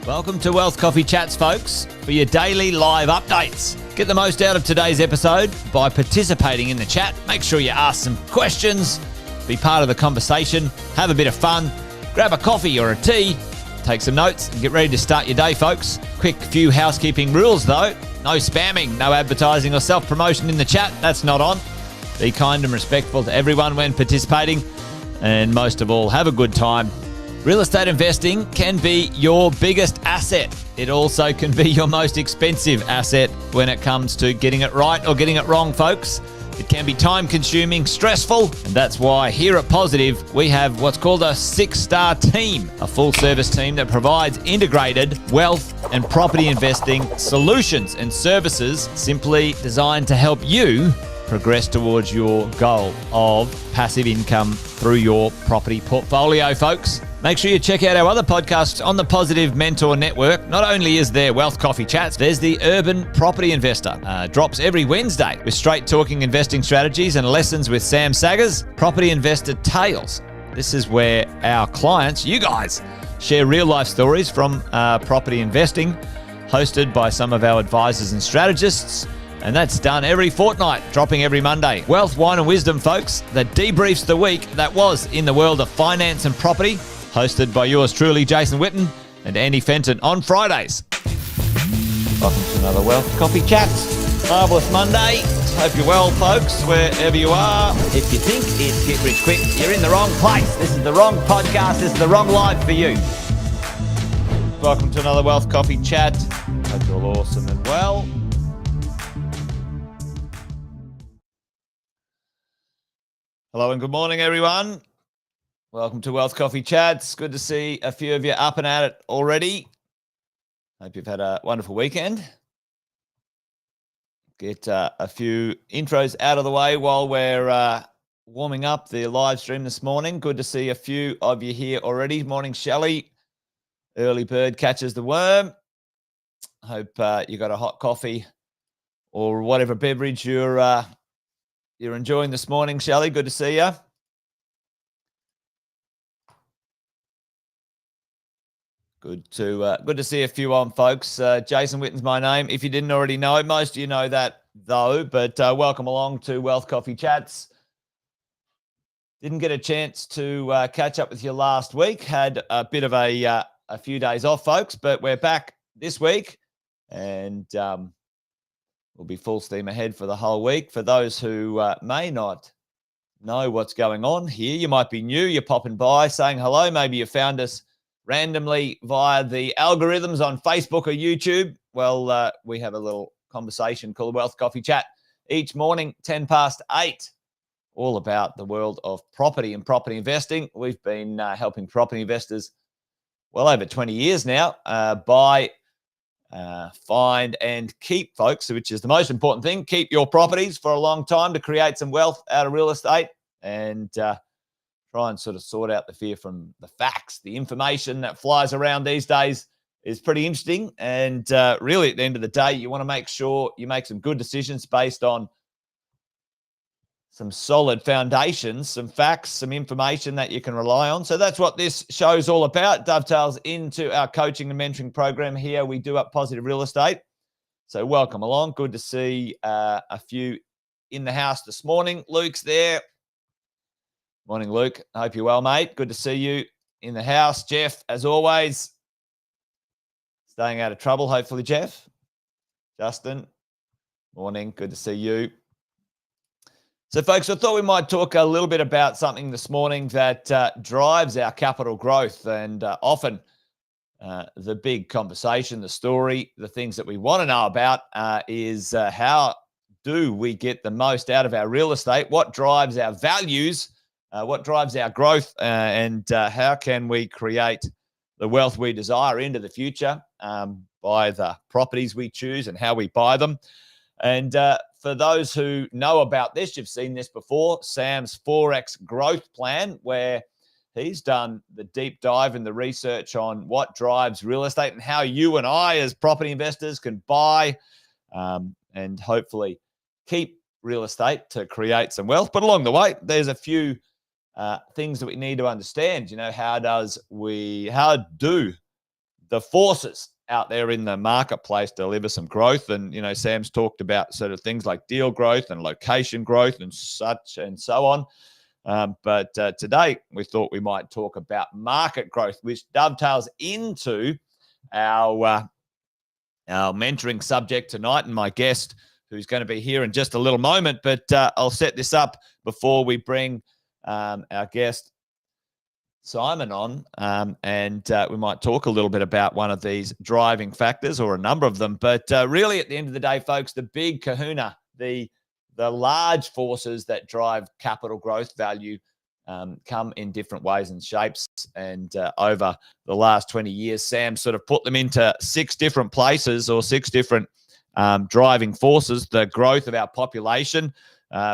Welcome to Wealth Coffee Chats, folks, for your daily live updates. Get the most out of today's episode by participating in the chat. Make sure you ask some questions, be part of the conversation, have a bit of fun, grab a coffee or a tea, take some notes, and get ready to start your day, folks. Quick few housekeeping rules, though. No spamming, no advertising or self-promotion in the chat. That's not on. Be kind and respectful to everyone when participating. And most of all, have a good time. Real estate investing can be your biggest asset. It also can be your most expensive asset when it comes to getting it right or getting it wrong, folks. It can be time-consuming, stressful, and that's why here at Positive, we have what's called a 6-star team, a full-service team that provides integrated wealth and property investing solutions and services simply designed to help you progress towards your goal of passive income through your property portfolio, folks. Make sure you check out our other podcasts on the Positive Mentor Network. Not only is there Wealth Coffee Chats, there's the Urban Property Investor. Drops every Wednesday with straight talking investing strategies and lessons with Sam Saggers. Property Investor Tales. This is where our clients, you guys, share real life stories from property investing, hosted by some of our advisors and strategists. And that's done every fortnight, dropping every Monday. Wealth, Wine and Wisdom, folks, that debriefs the week that was in the world of finance and property, hosted by yours truly, Jason Witten and Andy Fenton on Fridays. Welcome to another Wealth Coffee Chats. Marvellous Monday. Hope you're well, folks, wherever you are. If you think it's Get Rich Quick, you're in the wrong place. This is the wrong podcast. This is the wrong live for you. Welcome to another Wealth Coffee Chat. Hope you're all awesome and well. Hello and good morning, everyone. Welcome to Wealth Coffee Chats. Good to see a few of you up and at it already. Hope you've had a wonderful weekend. Get a few intros out of the way while we're warming up the live stream this morning. Good to see a few of you here already. Morning, Shelley. Early bird catches the worm. Hope you got a hot coffee or whatever beverage you're enjoying this morning, Shelley. Good to see you. Good to see a few on, folks. Jason Witten's my name. If you didn't already know, most of you know that though, but welcome along to Wealth Coffee Chats. Didn't get a chance to catch up with you last week. Had a bit of a few days off, folks, but we're back this week and we'll be full steam ahead for the whole week. For those who may not know what's going on here, you might be new, you're popping by saying hello. Maybe you found us randomly via the algorithms on Facebook or YouTube. Well, we have a little conversation called Wealth Coffee Chat each morning, 10 past 8, all about the world of property and property investing. We've been helping property investors well over 20 years now buy, find and keep, folks, which is the most important thing. Keep your properties for a long time to create some wealth out of real estate and try and sort of sort out the fear from the facts. The information that flies around these days is pretty interesting. And really, at the end of the day, you want to make sure you make some good decisions based on some solid foundations, some facts, some information that you can rely on. So that's what this show's all about. Dovetails into our coaching and mentoring program here we do at Positive Real Estate. So welcome along. Good to see a few in the house this morning. Luke's there. Morning, Luke. I hope you're well, mate. Good to see you in the house. Jeff, as always, staying out of trouble, hopefully, Jeff. Justin, morning. Good to see you. So, folks, I thought we might talk a little bit about something this morning that drives our capital growth and often the big conversation, the story, the things that we want to know about is how do we get the most out of our real estate? What drives our values? What drives our growth and how can we create the wealth we desire into the future by the properties we choose and how we buy them. And for those who know about this, you've seen this before, Sam's 4X growth plan, where he's done the deep dive in the research on what drives real estate and how you and I as property investors can buy and hopefully keep real estate to create some wealth. But along the way, there's a few things that we need to understand. You know, how do the forces out there in the marketplace deliver some growth. And, Sam's talked about sort of things like deal growth and location growth and such and so on. But today we thought we might talk about market growth, which dovetails into our mentoring subject tonight, and my guest, who's going to be here in just a little moment. But I'll set this up before we bring our guest Simon on, and we might talk a little bit about one of these driving factors, or a number of them. But really, at the end of the day, folks, the big kahuna, the large forces that drive capital growth value come in different ways and shapes. And over the last 20 years, Sam sort of put them into 6 different places, or 6 different driving forces. The growth of our population,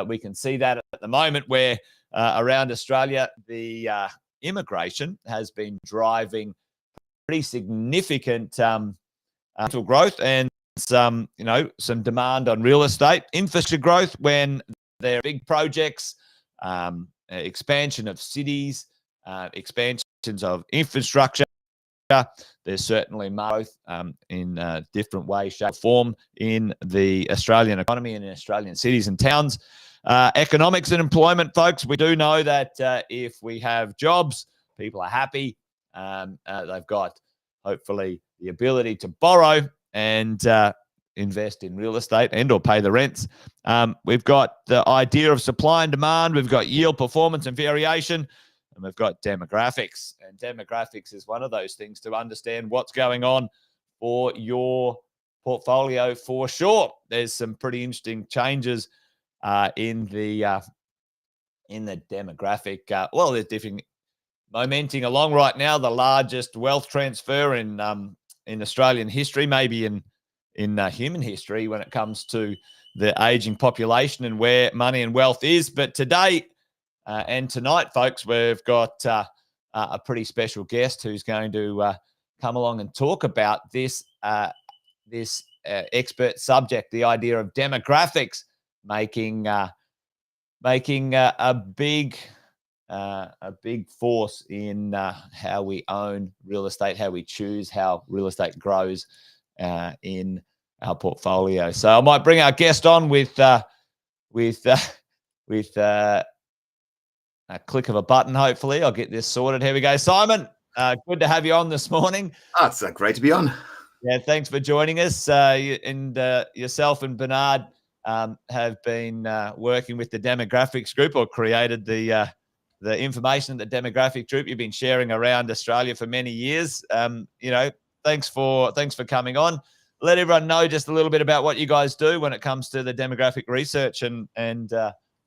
we can see that at the moment, where around Australia, the immigration has been driving pretty significant growth, and some demand on real estate, infrastructure growth when there are big projects, expansion of cities, expansions of infrastructure. There's certainly growth in different ways, shape, form in the Australian economy and in Australian cities and towns. Economics and employment, folks. We do know that if we have jobs, people are happy. They've got, hopefully, the ability to borrow and invest in real estate and or pay the rents. We've got the idea of supply and demand. We've got yield, performance, and variation. And we've got demographics. And demographics is one of those things to understand what's going on for your portfolio for sure. There's some pretty interesting changes in the demographic. There's different momenting along right now. The largest wealth transfer in Australian history, maybe in human history, when it comes to the aging population and where money and wealth is. But today and tonight, folks, we've got a pretty special guest who's going to come along and talk about this expert subject, the idea of demographics making a big force in how we own real estate, how we choose how real estate grows in our portfolio. So I might bring our guest on with a click of a button. Hopefully, I'll get this sorted. Here we go, Simon. Good to have you on this morning. Oh, it's great to be on. Yeah, thanks for joining us. Yourself and Bernard have been working with the demographics group, or created the information at the demographic group. You've been sharing around Australia for many years. Thanks for coming on. Let everyone know just a little bit about what you guys do when it comes to the demographic research and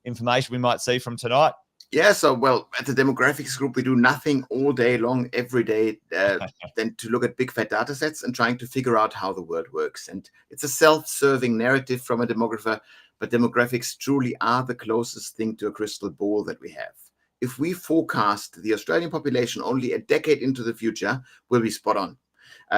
information we might see from tonight. Yeah, so, at the demographics group, we do nothing all day long, every day, than to look at big fat data sets and trying to figure out how the world works. And it's a self-serving narrative from a demographer, but demographics truly are the closest thing to a crystal ball that we have. If we forecast the Australian population only a decade into the future, we'll be spot on.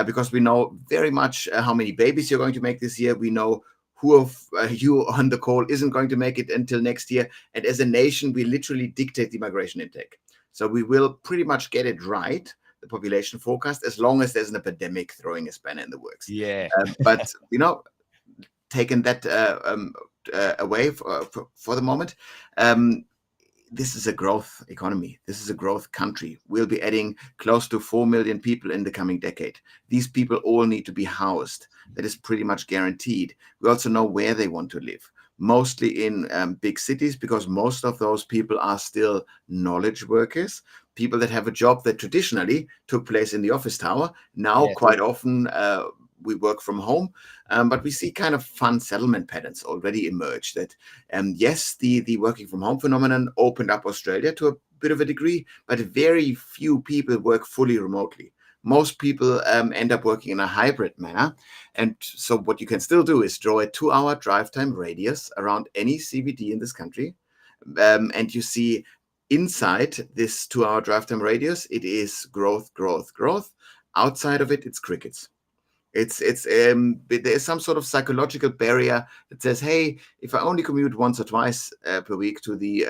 Because we know very much how many babies you're going to make this year. We know who of you on the call isn't going to make it until next year. And as a nation, we literally dictate the migration intake. So we will pretty much get it right, the population forecast, as long as there's an epidemic throwing a spanner in the works. Yeah. But, taking that away for the moment, this is a growth economy. This is a growth country. We'll be adding close to 4 million people in the coming decade. These people all need to be housed. That is pretty much guaranteed. We also know where they want to live, mostly in big cities, because most of those people are still knowledge workers, people that have a job that traditionally took place in the office tower. Now, quite often, we work from home, but we see kind of fun settlement patterns already emerge that, yes, the working from home phenomenon opened up Australia to a bit of a degree, but very few people work fully remotely. Most people end up working in a hybrid manner. And so what you can still do is draw a 2-hour drive time radius around any CBD in this country. And you see inside this 2-hour drive time radius, it is growth, growth, growth. Outside of it, it's crickets. There's some sort of psychological barrier that says, hey, if I only commute once or twice per week to the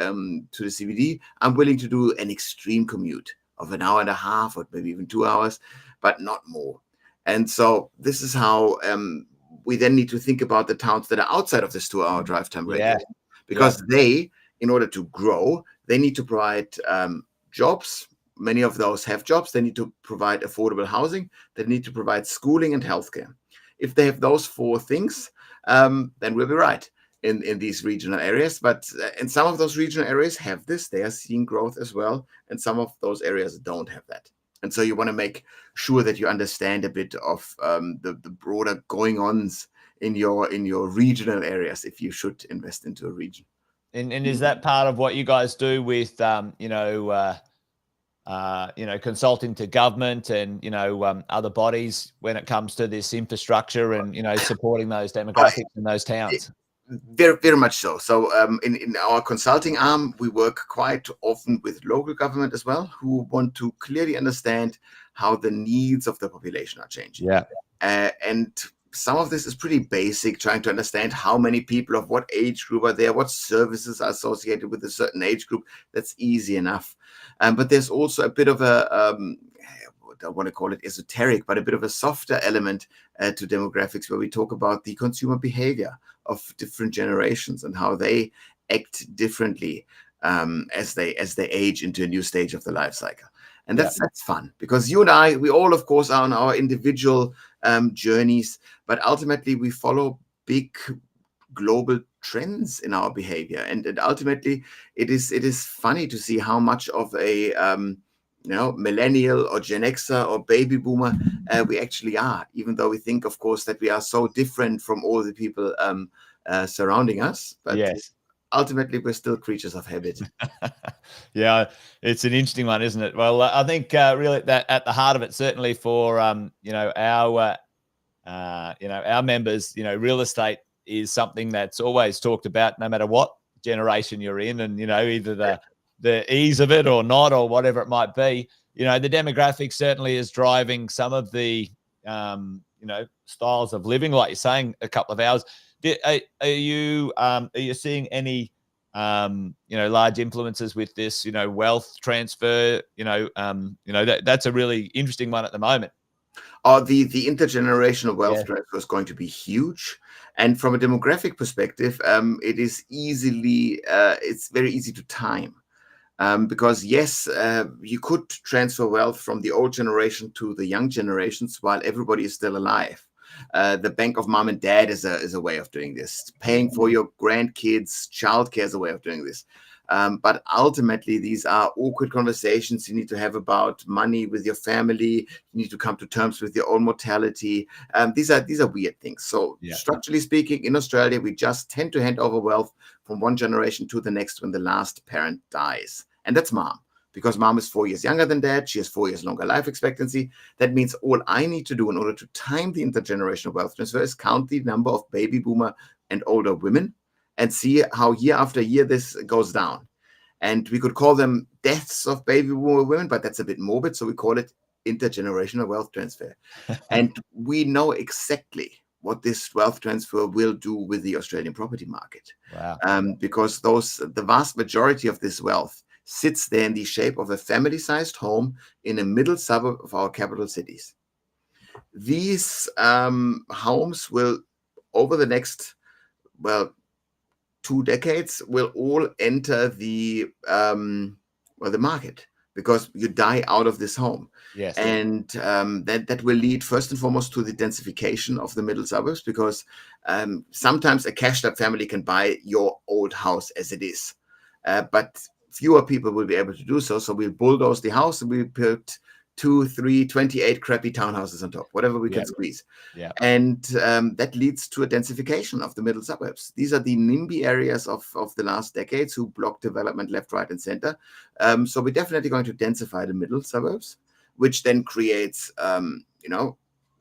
CBD, I'm willing to do an extreme commute of an hour and a half or maybe even 2 hours, but not more. And so this is how we then need to think about the towns that are outside of this 2-hour drive time radius, because they, in order to grow, they need to provide jobs. Many of those have jobs. They need to provide affordable housing. They need to provide schooling and healthcare. If they have those 4 things, then we'll be right in these regional areas. But and some of those regional areas have this. They are seeing growth as well. And some of those areas don't have that. And so you want to make sure that you understand a bit of the broader going-ons in your regional areas if you should invest into a region. And is that part of what you guys do with consulting to government and other bodies when it comes to this infrastructure and supporting those demographics in those towns? Very, very much so. So in our consulting arm, we work quite often with local government as well, who want to clearly understand how the needs of the population are changing. Yeah. And some of this is pretty basic, trying to understand how many people of what age group are there, what services are associated with a certain age group. That's easy enough. But there's also a bit of a, I don't want to call it esoteric, but a bit of a softer element to demographics, where we talk about the consumer behavior of different generations and how they act differently as they age into a new stage of the life cycle. And that's fun, because you and I, we all, of course, are on our individual journeys, but ultimately we follow big global trends in our behavior. And ultimately, it is funny to see how much of a millennial or Gen Xer or baby boomer we actually are, even though we think, of course, that we are so different from all the people surrounding us. But ultimately, we're still creatures of habit. Yeah, it's an interesting one, isn't it? Well, I think really that at the heart of it, certainly for our members, real estate is something that's always talked about, no matter what generation you're in, and either the ease of it or not, or whatever it might be. The demographics certainly is driving some of the styles of living, like you're saying a couple of hours. Are you seeing any large influences with this wealth transfer? That's a really interesting one at the moment. The intergenerational wealth transfer is going to be huge. And from a demographic perspective, it is it's very easy to time. Because yes, you could transfer wealth from the old generation to the young generations while everybody is still alive. The bank of mom and dad is a way of doing this. Paying for your grandkids' childcare is a way of doing this. But ultimately, these are awkward conversations you need to have about money with your family. You need to come to terms with your own mortality. These are weird things. So structurally speaking, in Australia, we just tend to hand over wealth from one generation to the next when the last parent dies. And that's mom, because mom is 4 years younger than dad. She has 4 years longer life expectancy. That means all I need to do in order to time the intergenerational wealth transfer is count the number of baby boomer and older women and see how year after year this goes down. And we could call them deaths of baby boomer women, but that's a bit morbid. So we call it intergenerational wealth transfer. And we know exactly what this wealth transfer will do with the Australian property market. Wow. Because the vast majority of this wealth sits there in the shape of a family-sized home in a middle suburb of our capital cities. These homes will, over the next, 2 decades, will all enter the market, because you die out of this home. Yes. And that will lead first and foremost to the densification of the middle suburbs, because sometimes a cashed-up family can buy your old house as it is, but fewer people will be able to do so. So we'll bulldoze the house and we put 2, 3, 28 crappy townhouses on top, whatever we can squeeze. Yeah. And that leads to a densification of the middle suburbs. These are the NIMBY areas of the last decades who block development left, right, and center. So we're definitely going to densify the middle suburbs, which then creates,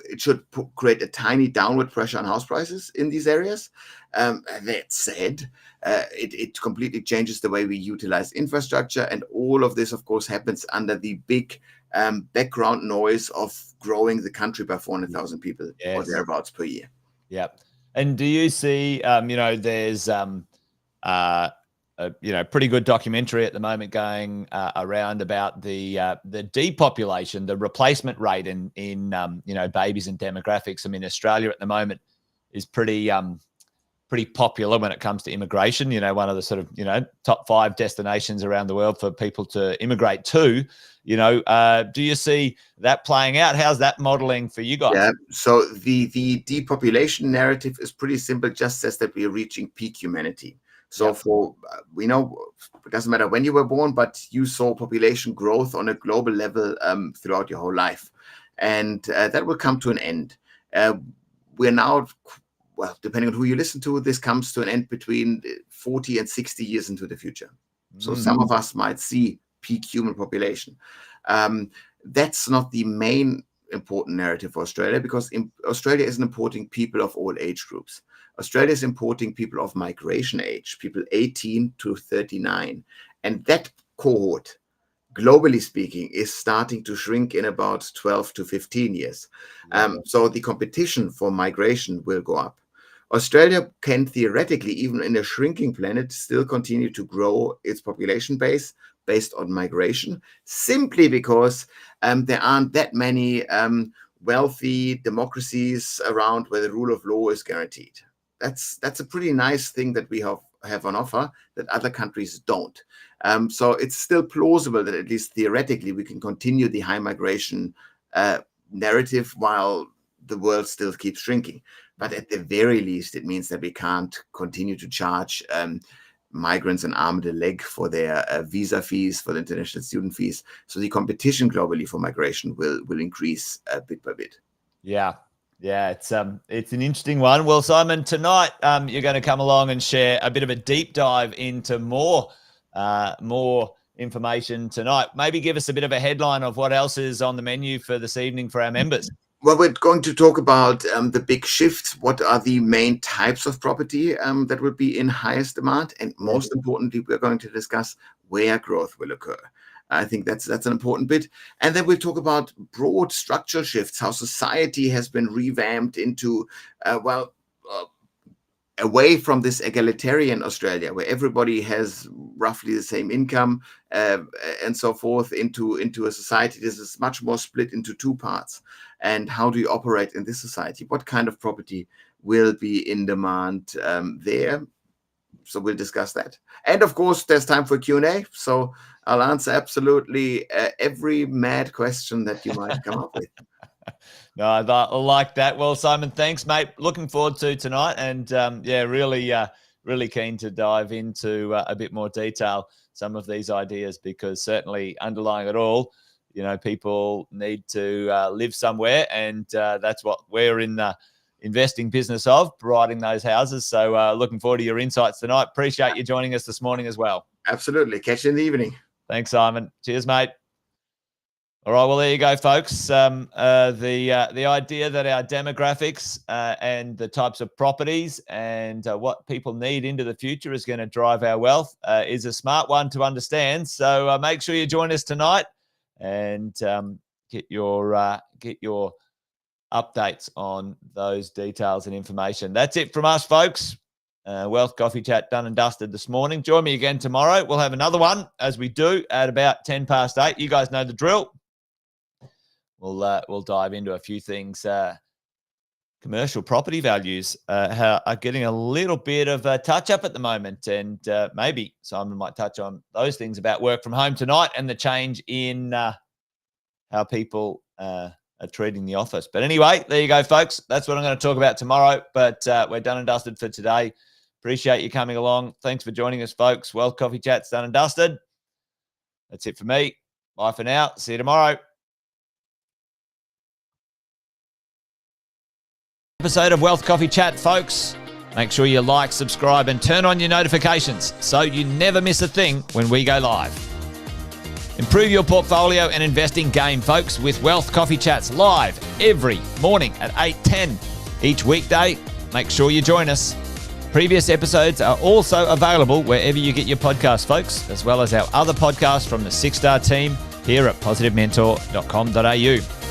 it should create a tiny downward pressure on house prices in these areas. That said, it completely changes the way we utilize infrastructure. And all of this, of course, happens under the big background noise of growing the country by 400,000 people or thereabouts per year. Yeah. And do you see, there's pretty good documentary at the moment going around about the depopulation, the replacement rate in babies and demographics. I mean, Australia at the moment is pretty popular when it comes to immigration. One of the sort of top 5 destinations around the world for people to immigrate to. Do you see that playing out? How's that modeling for you guys? Yeah. So the depopulation narrative is pretty simple. Just says that we are reaching peak humanity. So we know it doesn't matter when you were born, but you saw population growth on a global level throughout your whole life. And that will come to an end. We're now, well, depending on who you listen to, this comes to an end between 40 and 60 years into the future. So some of us might see peak human population. That's not the main important narrative for Australia, because Australia isn't importing people of all age groups. Australia is importing people of migration age, people 18 to 39. And that cohort, globally speaking, is starting to shrink in about 12 to 15 years. So the competition for migration will go up. Australia can theoretically, even in a shrinking planet, still continue to grow its population base based on migration, simply because there aren't that many wealthy democracies around where the rule of law is guaranteed. That's a pretty nice thing that we have on offer that other countries don't. So it's still plausible that at least theoretically we can continue the high migration narrative while the world still keeps shrinking. But at the very least, it means that we can't continue to charge migrants an arm and a leg for their visa fees, for the international student fees. So the competition globally for migration will increase bit by bit. Yeah, it's an interesting one. Well, Simon, tonight you're going to come along and share a bit of a deep dive into more information tonight. Maybe give us a bit of a headline of what else is on the menu for this evening for our members. Well, we're going to talk about the big shifts. What are the main types of property that will be in highest demand? And most importantly, we're going to discuss where growth will occur. I think that's an important bit. And then we'll talk about broad structural shifts, how society has been revamped into, away from this egalitarian Australia, where everybody has roughly the same income and so forth, into a society that is much more split into 2 parts. And how do you operate in this society? What kind of property will be in demand there? So we'll discuss that. And of course, there's time for Q&A. So I'll answer absolutely every mad question that you might come up with. No, I like that. Well, Simon, thanks, mate. Looking forward to tonight. And really keen to dive into a bit more detail, some of these ideas, because certainly underlying it all, people need to live somewhere. And that's what we're in the investing business of, providing those houses. So looking forward to your insights tonight. Appreciate you joining us this morning as well. Absolutely. Catch you in the evening. Thanks, Simon. Cheers, mate. All right, well, there you go, folks. The idea that our demographics and the types of properties and what people need into the future is going to drive our wealth is a smart one to understand. So make sure you join us tonight and get your updates on those details and information. That's it from us, folks. Wealth Coffee Chat done and dusted this morning. Join me again tomorrow. We'll have another one, as we do, at about 10 past 8. You guys know the drill. We'll dive into a few things. Commercial property values are getting a little bit of a touch-up at the moment, and maybe Simon might touch on those things about work from home tonight and the change in how people are treating the office. But anyway, there you go, folks. That's what I'm going to talk about tomorrow, but we're done and dusted for today. Appreciate you coming along. Thanks for joining us, folks. Wealth Coffee Chat's done and dusted. That's it for me. Bye for now. See you tomorrow. Episode of Wealth Coffee Chat, folks. Make sure you like, subscribe, and turn on your notifications so you never miss a thing when we go live. Improve your portfolio and investing game, folks, with Wealth Coffee Chats live every morning at 8:10 each weekday. Make sure you join us. Previous episodes are also available wherever you get your podcasts, folks, as well as our other podcasts from the 6-Star team here at positivementor.com.au.